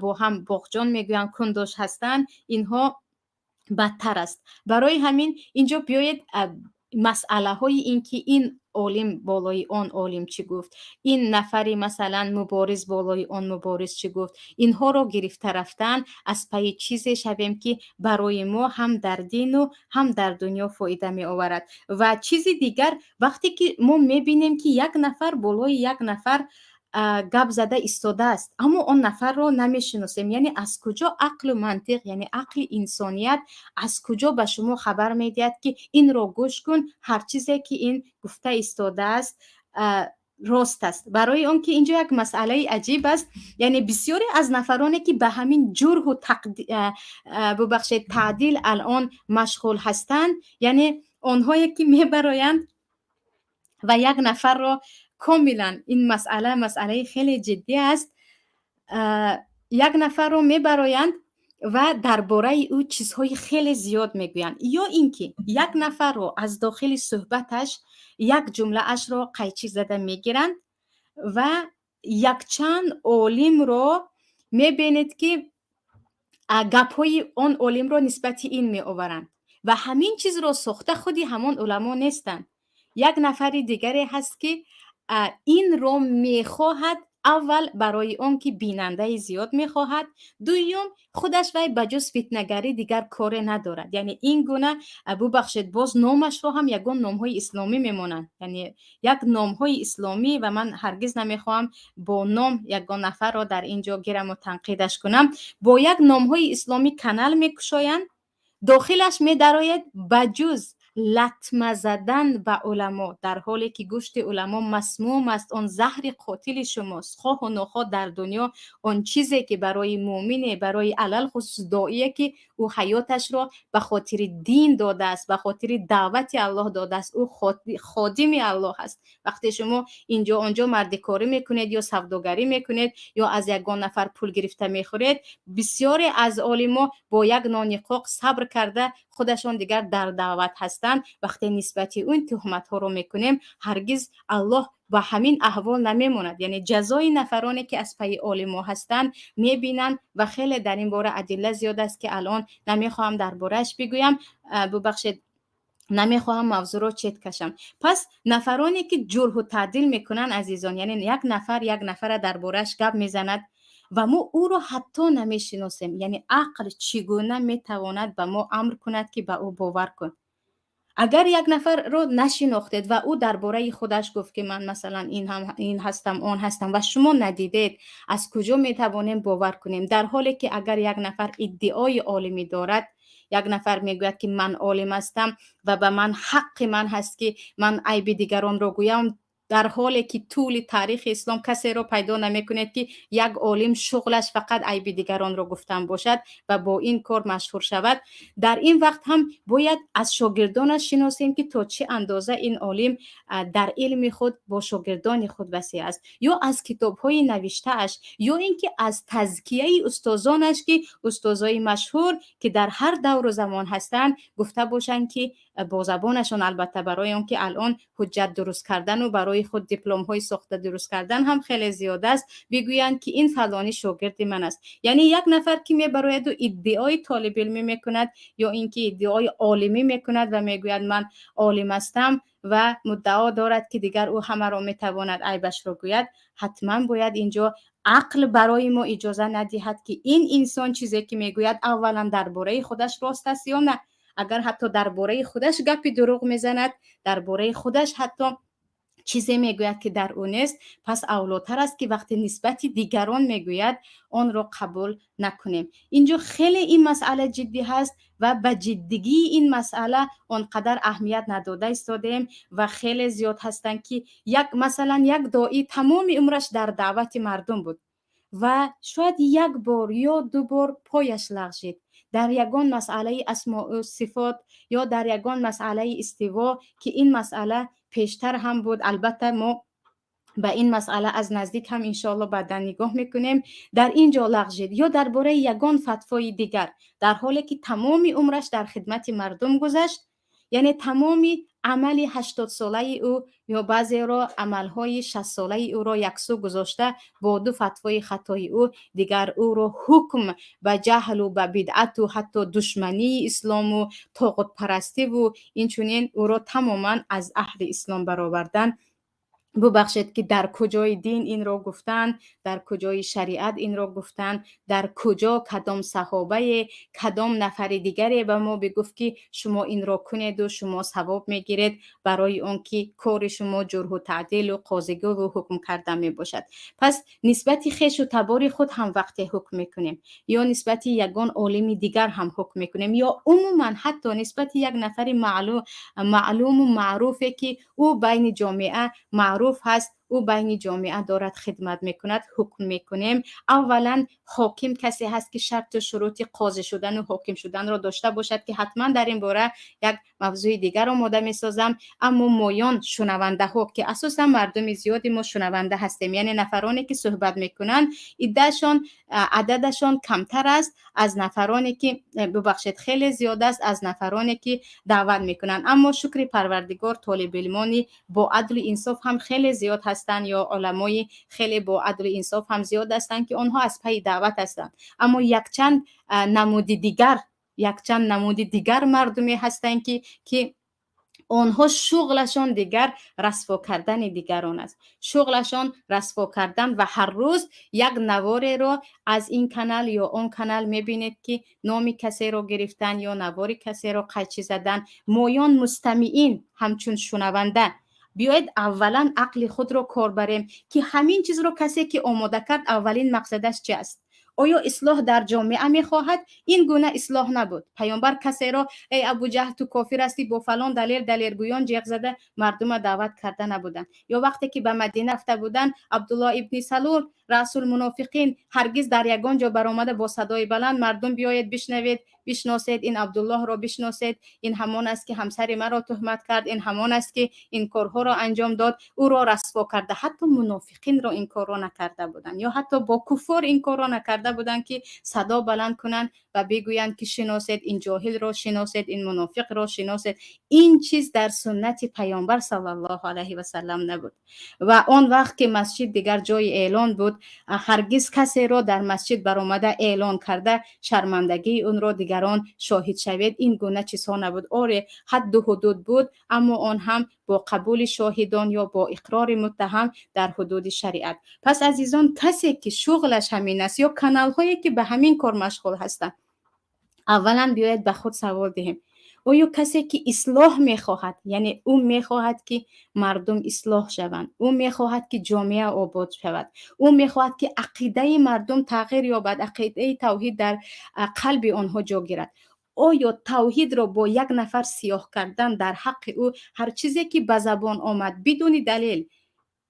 Speaker 2: با هم باغجان میگویند کندوش هستند، اینها بدتر است. برای همین اینجا بیایید مسئله های این که این عالم بالای آن عالم چی گفت، این نفری مثلا مبارز بالای آن مبارز چی گفت، اینها رو گرفته رفتن از پای چیزی شویم که برای ما هم در دین و هم در دنیا فایده می آورد. و چیز دیگر، وقتی که ما میبینیم که یک نفر بالای یک نفر گپ زده ایستاده است اما آن نفر رو نمیشناسیم، یعنی از کجا عقل و منطق، یعنی عقل انسانیت از کجا به شما خبر میدهد که این رو گوش کن، هر چیزی که این گفته ایستاده است راست است. برای اون که اینجا یک مسئله عجیب است، یعنی بسیاری از نفرانی که به همین جرح و ببخشید تعدیل الان مشغول هستند، یعنی آنهایی که میبرایند و یک نفر رو کاملا، این مسئله خیلی جدی است، یک نفر رو میبرایند و درباره او چیزهای خیلی زیاد میگویند، یا اینکه یک نفر رو از داخل صحبتش یک جمله اش رو قیچی زده میگیرند و یک چند عالم رو میبینید که گپ‌های آن عالم رو نسبت این میآورند و همین چیز رو ساخته خودی همان علما نیستند. یک نفر دیگری هست که این رو میخواهد، اول برای اون که بیننده زیاد میخواهد، دوم خودش وی بجز فتنه‌گری دیگر کار ندارد. یعنی این گونه ببخشید باز نامش رو هم یگان نام‌های اسلامی میمونند، یعنی یک نام‌های اسلامی، و من هرگز نمیخواهم با نام یگان نفر رو در اینجا گیرم و تنقیدش کنم، با یک نام‌های اسلامی کانال میکشایند، داخلش می‌دراید بجز لطمه زدن به علما، در حالی که گوشت علما مسموم است، آن زهر قاتل شماست. خواه و ناخواه در دنیا آن چیزی که برای مؤمن، برای علل خصوص داعیه که او حیاتش را به خاطر دین داده است، به خاطر دعوت الله داده است، او خادم الله است. وقتی شما اینجا آنجا مردکاری میکنید یا سوداگری میکنید یا از یگان نفر پول گرفته میخورید، بسیاری از علما با یک نانیقاق صبر کرده خودشان دیگر در دعوت هستند. وقتی نسبت اون تهمت ها رو میکنیم، هرگز الله با همین احوال نمیموند. یعنی جزای نفرانی که از پی علما هستند میبینند و خیلی در این باره ادله زیاد است که الان نمیخواهم درباره‌اش بگویم، ببخشید نمیخواهم موضوع رو چت کشم. پس نفرانی که جرح و تعدیل میکنن عزیزان، یعنی یک نفر درباره‌اش گپ میزند و ما او رو حتی نمیشناسیم، یعنی عقل چگونه میتواند به ما امر کند که به او باور کن؟ اگر یک نفر رو نشناختید و او درباره خودش گفت که من مثلا این هستم آن هستم و شما ندیدید، از کجا میتوانیم باور کنیم؟ در حالی که اگر یک نفر ادعای عالمی دارد، یک نفر میگوید که من عالم هستم و به من حق من هست که من عیب دیگران رو گویم، در حالی که طول تاریخ اسلام کسی رو پیدا نمیکنید که یک عالم شغلش فقط عیب دیگران رو گفتن باشد و با این کار مشهور شود. در این وقت هم باید از شاگردانش شناسیم که تا چه اندازه این عالم در علم خود با شاگردان خود وسیع است، یا از کتاب‌های نوشته‌اش، یا اینکه از تزکیه استادانش که استادای مشهور که در هر دور و زمان هستند گفته باشند که با زبانشون، البته برای اون که الان حجت درست کردن و برای خود دیپلم های ساخته درست کردن هم خیلی زیاد است، بگویند که این فلانی شاگرد من است. یعنی یک نفر که میبراید و ادعای طالب علمی میکند یا اینکه ادعای عالمی میکند و میگوید من عالم هستم و مدعا دارد که دیگر او همه را میتواند عیبش را گوید، حتما باید اینجا عقل برای ما اجازه ندهد که این انسان چیزی که میگوید اولا درباره خودش راست است یا نه. اگر حتی درباره خودش گپی دروغ میزند، درباره خودش حتی چیزی میگوید که در اون است، پس اولاتر است که وقتی نسبت دیگران میگوید آن را قبول نکنیم. اینجا خیلی این مسئله جدی هست و به جدیگی این مسئله آنقدر اهمیت نداده ایستادیم و خیلی زیاد هستند که مثلا یک داعی تمام عمرش در دعوت مردم بود و شاید یک بار یا دو بار پایش لغزید در یگان مسئله اسماء و صفات یا در یگان مسئله استوا که این مسئله پیشتر هم بود. البته ما به این مسئله از نزدیک هم انشاءالله بعدا نگاه میکنیم. در اینجا لغزید یا درباره یگان فتوای دیگر، در حالی که تمام عمرش در خدمت مردم گذشت، یعنی تمام عملی 80 ساله او یا بعضی را عملهای 60 ساله او را یکسو گذاشته با دو فتوای خطای او دیگر او را حکم به جهل و به بدعت و حتی دشمنی اسلام و طاغوت پرستی و این چنین او را تماما از اهل اسلام برآوردن. ببخشید که در کجای دین این را گفتن، در کجای شریعت این را گفتن، در کجا کدام صحابه کدام نفر دیگری به ما بگفت که شما این را کنید و شما ثواب میگیرید برای اون که کار شما جرح و تعدیل و قاضیگی و حکم کردن می باشد. پس نسبت خویش و تبار خود هم وقتی حکم میکنیم یا نسبت یگان عالم دیگر هم حکم میکنیم یا عموما حتی نسبت یک نفر معلوم و معروفه که او بین جامعه معروف هست، او بین جامعه دارد خدمت میکند، حکم میکنیم. اولا حاکم کسی هست که شرط و شروط قاضی شدن و حاکم شدن را داشته باشد که حتما در این باره یک موضوع دیگر آماده میسازم. اما مایان شنونده ها که اساسا مردم زیادی ما شنونده هستیم، یعنی نفرانی که صحبت میکنن عددشان کمتر است از نفرانی که ببخشید خیلی زیاده است از نفرانی که دعوت میکنن. اما شکر پروردگار طالب علمانی با عدل و انصاف هم خیلی زیاد هستند یا علمای خیلی با عدل و انصاف هم زیاد هستند که آنها از پی دعوت هستند. اما یک چند نمود دیگر مردمی هستند که آنها شغلشان دیگر رسوا کردن دیگران است، شغلشان رسوا کردن و هر روز یک نواری رو از این کانال یا اون کانال میبینید که نام کسی رو گرفتن یا نوار کسی رو قیچی زدن. مایان مستمعین همچون شنونده بیاید اولا عقل خود رو کار بریم که همین چیز رو کسی که آماده کرد اولین مقصدش چی است؟ آیا اصلاح در جامعه میخواهد؟ این گونه اصلاح نبود. پیامبر کسی را ای ابو جهل تو کافر هستی با فلان دلیرگویان جیغ زده مردم دعوت کرده نبودن. یا وقتی که به مدینه رفته بودن عبدالله ابن سلول رأس المنافقین هرگز در یگان جا برآمده با صدای بلند مردم بیاید بشنوید بشناسید این عبدالله را بشناسید، این همان است که همسر مرا تهمت کرد، این همان است که این کارها را انجام داد، او را رسوا کرده. حتی منافقین را این کار را نکرده بودند یا حتی با کفار این کار را نکرده بودند که صدا بلند کنند و بگویند که شناسید این جاهل را، شناسید این منافق را، شناسید. این چیز در سنت پیامبر صلی الله علیه و سلم نبود. و آن وقت که مسجد دیگر جای اعلان بود هرگز کسی را در مسجد برآمده اعلان کرده شرمندگی اون را دیگران شاهد شوید این گونه چیزها نبود. آره حد و حدود بود اما آن هم با قبول شاهدان یا با اقرار متهم در حدود شریعت. پس عزیزان کسی که شغلش همین است یا کانال هایی که به همین کار مشغول هستند اولا بیاید به خود سوال دهیم آیا کسی که اصلاح میخواهد، یعنی او میخواهد که مردم اصلاح شوند، او میخواهد که جامعه آباد شود، او میخواهد که عقیده مردم تغییر یابد، عقیده توحید در قلب آنها جا گیرد، آیا توحید را با یک نفر سیاه کردن در حق او هر چیزی که به زبان آمد بدون دلیل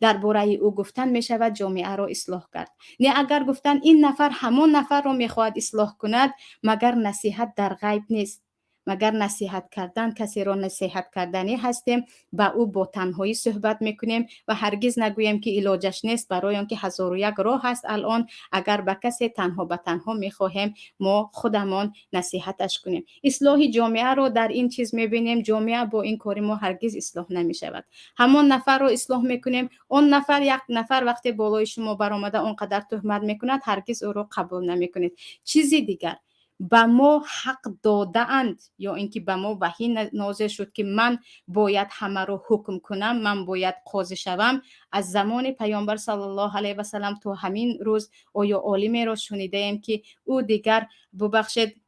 Speaker 2: درباره او گفتن می شود جامعه را اصلاح کرد؟ نه اگر گفتن این نفر همان نفر را میخواهد اصلاح کند مگر نصیحت در غیب نیست؟ مگر نصیحت کردن کسی را نصیحت کردنی هستیم با او با تنهایی صحبت میکنیم و هرگز نگویم که علاجش نیست برای آنکه هزار و یک راه هست. الان اگر به کسی تنها به تنها میخواهیم ما خودمان نصیحتش کنیم. اصلاح جامعه را در این چیز میبینیم جامعه با این کار ما هرگز اصلاح نمیشود. همان نفر را اصلاح میکنیم اون نفر یک نفر وقتی بالای شما برآمده اونقدر تهمت میکند هرگز او را قبول نمیکنید. چیزی دیگر به ما حق داده اند یا اینکه به ما وحی نازل شد که من باید همه رو حکم کنم، من باید قاضی شوم. از زمان پیامبر صلی الله علیه و سلم تا همین روز آیا عالمی را شنیده ایم که او دیگر ببخشید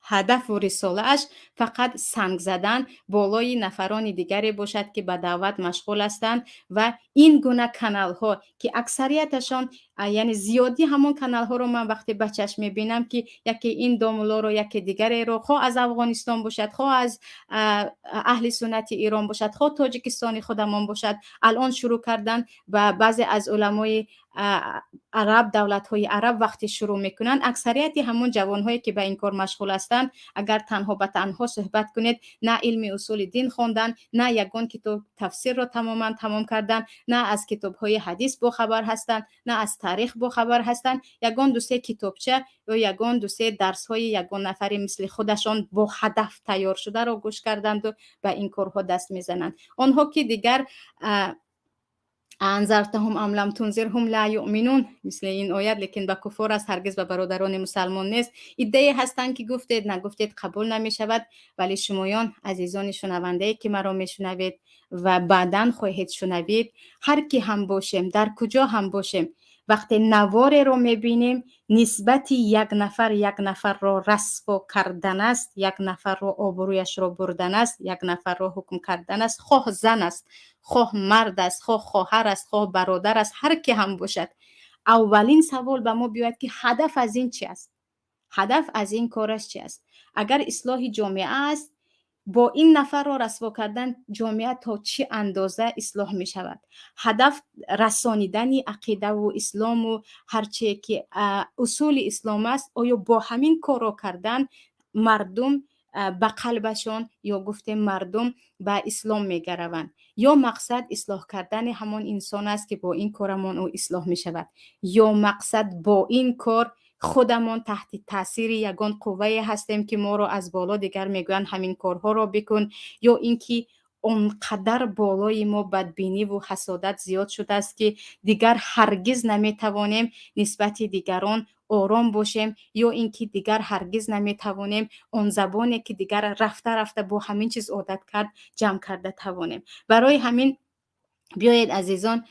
Speaker 2: هدف و رساله‌اش فقط سنگ زدن بالای نفران دیگری باشد که به دعوت مشغول هستند و این گونه کانال ها که اکثریتشان یعنی زیادی همون کانال ها رو من وقتی به چشم میبینم که یکی این دامولا رو یکی دیگری رو خواه از افغانستان باشد خواه از اهل سنت ایران باشد خواه تاجیکستانی خودمان باشد الان شروع کردن و بعضی از علمای عرب، دولت‌های عرب وقتی شروع میکنن، اکثریت همون جوان‌هایی که به این کار مشغول هستند، اگر تنها به تنها صحبت کنید، نه علم اصول دین خواندن، نه یگان کتاب تفسیر رو تمام کردن، نه از کتاب‌های حدیث با خبر هستند، نه از تاریخ با خبر هستند، یگان دو سه کتابچه یا یگان دو سه درس‌های یگان نفری مثل خودشان با هدف تیار شده رو گوش کردند و به این کارها دست میزنند. آنها که دیگر انذرتهم ام لم تنذرهم لا یؤمنون، مثل این آیت، لیکن به کفار است، هرگز به برادران مسلمان نیست. ایده هستند که گفتید نگفتید قبول نمی شود، ولی شمایان عزیزان شنونده که مرا میشنوید و بعداً خواهید شنوید، هر کی هم باشیم، در کجا هم باشیم، وقتی نوار رو میبینیم نسبت یک نفر رو رسوا کردن است، یک نفر رو آبرویش رو بردن است، یک نفر رو حکم کردن است، خواه زن است، خواه مرد است، خواه خواهر است، خواه برادر است، هر کی هم باشد، اولین سوال به ما بیاید که هدف از این چی است؟ هدف از این کارش چی است؟ اگر اصلاح جامعه است، با این نفر را رسوا کردن جامعه تا چه اندازه اصلاح می شود؟ هدف رسانیدن عقیده و اسلام و هرچی که اصول اسلام است، آیا با همین کار را کردن مردم به قلبشان، یا گفتیم مردم به اسلام می گروند، یا مقصد اصلاح کردن همان انسان است که با این کارمان او اصلاح می شود، یا مقصد با این کار خودمان تحت تاثیر یگان قوه هستیم که ما رو از بالا دیگر میگویند همین کارها رو بکن، یا اینکه اونقدر بالای ما بدبینی و حسادت زیاد شده است که دیگر هرگز نمیتوانیم نسبت دیگران آرام باشیم، یا اینکه دیگر هرگز نمیتوانیم اون زبانی که دیگر رفته با همین چیز عادت کرد جمع کرده توانیم. برای همین بیایید عزیزان،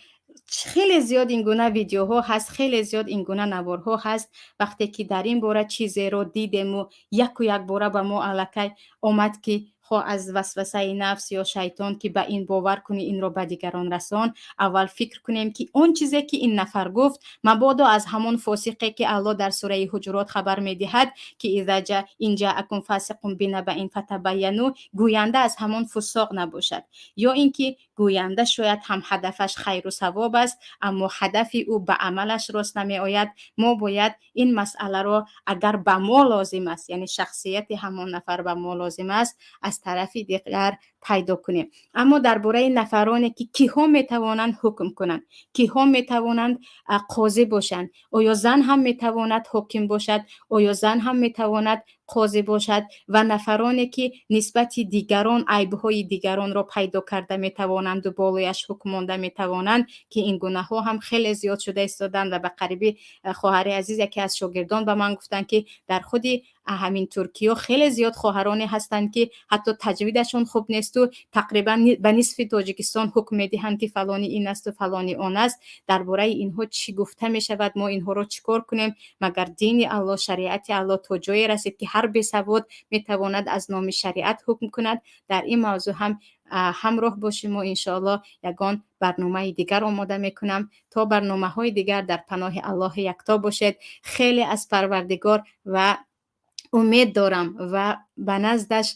Speaker 2: خیلی زیاد این گونه ویدیوها هست، خیلی زیاد این گونه نوارها هست. وقتی که در این باره چیزی رو دیدیم و یک باره به ما الکی آمد که خواه از وسوسه نفس یا شیطان که به این باور کنی این رو به دیگران رسان، اول فکر کنیم که اون چیزی که این نفر گفت مبادا از همون فاسقی که الله در سوره حجرات خبر میدهد که اذا جاء ان جاءکم فاسق بنبأ فتبینوا، گوینده از همون فساق نباشد، یا اینکه گوینده شاید هم هدفش خیر و ثواب است اما هدف او به عملش راست نمی آید. ما باید این مسئله رو اگر به ما لازم است، یعنی شخصیت همون نفر به ما لازم است، از طرف دیگر پیدا کنیم. اما درباره نفرانی که کیها میتوانند حکم کنند، کیها میتوانند قاضی باشند، آیا زن هم میتواند حاکم باشد، آیا زن هم میتواند قاضی باشد، و نفرانی که نسبت دیگران عیبهای دیگران را پیدا کرده میتوانند و بالایش حکم مانده میتوانند، که این گناه ها هم خیلی زیاد شده ایستادند. و به قریبی خواهر عزیز یکی از شاگردان به من گفتند که در خود همین ترکیه خیلی زیاد خواهرانی هستند که حتی تجویدشون خوب نیست و تقریبا به نصف تاجیکستان حکم میدهند که فلانی این است و فلانی آن است. درباره اینها چی گفته می شود؟ ما اینها رو چیکار کنیم مگر دین الله، شریعت الله تا جایی رسید که هر بی‌سواد میتواند از نام شریعت حکم کند؟ در این موضوع هم همراه باشیم و انشاءالله یگان برنامه دیگر آماده میکنم. تا برنامه های دیگر در پناه الله یکتا باشید. خیلی از پروردگار و امید دارم و به نزدش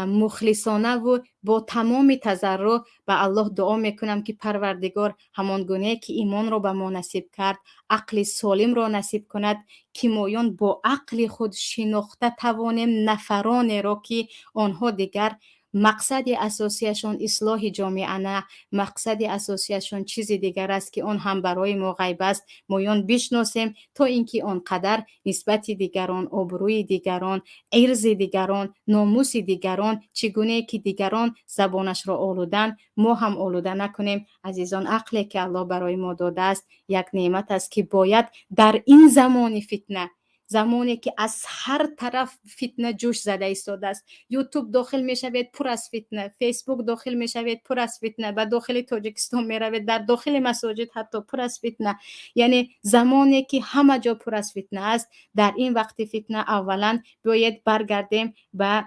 Speaker 2: مخلصانه و با تمام تضرع به الله دعا میکنم که پروردگار همان گونه که ایمان را به ما نصیب کرد، عقل سالم را نصیب کند که مایان با عقل خود شناخته توانیم نفران را که آنها دیگر مقصد اساسیشون اصلاح جامعه نه، مقصد اساسیشون چیزی دیگر است که آن هم برای ما غیب است، مایان بشناسیم تا اینکه آنقدر نسبت دیگران، آبروی دیگران، عرض دیگران، ناموس دیگران، چگونه که دیگران زبانش را آلودن ما هم آلوده نکنیم. عزیزان، عقلی که الله برای ما داده است یک نعمت است که باید در این زمان فتنه، زمانی که از هر طرف فتنه جوش زده ایستاده است، یوتیوب داخل میشوید پر از فتنه، فیسبوک داخل میشوید پر از فتنه، به داخل تاجیکستان میروید در داخل مساجد حتی پر از فتنه، یعنی زمانی که همه جا پر از فتنه است. در این وقت فتنه اولا باید برگردیم به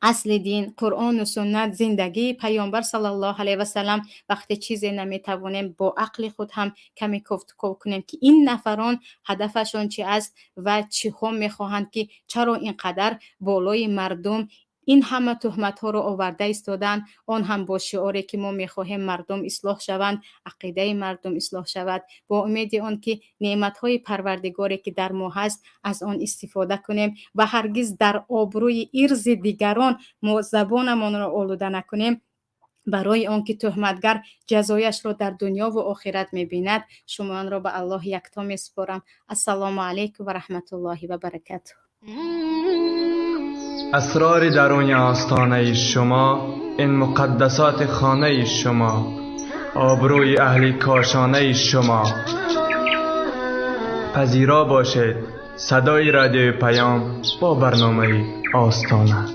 Speaker 2: اصل دین، قرآن و سنت، زندگی پیامبر صلی الله علیه و سلم. وقتی چیزی نمیتوانیم با عقل خود هم کمی گفتگو کنیم که این نفران هدفشون چی است و چی هم میخواهند، که چرا اینقدر بالای مردم این همه تهمت ها رو آورده ایستادن، آن هم با شعاری که ما میخواهیم مردم اصلاح شوند، عقیده مردم اصلاح شود، با امید آن که نعمت های پروردگاری که در ما هست از آن استفاده کنیم و هرگز در آبروی ارز دیگران ما زبانمان را آلوده نکنیم. برای آنکه تهمتگر جزایش را در دنیا و آخرت می‌بیند. شما را به الله یکتا می‌سپارم. السلام علیکم و رحمت الله و برکاته.
Speaker 1: اسرار درون آستانه شما، این مقدسات خانه شما، آبروی اهل کاشانه شما. پذیرا باشید صدای رادیو پیام با برنامه آستانه.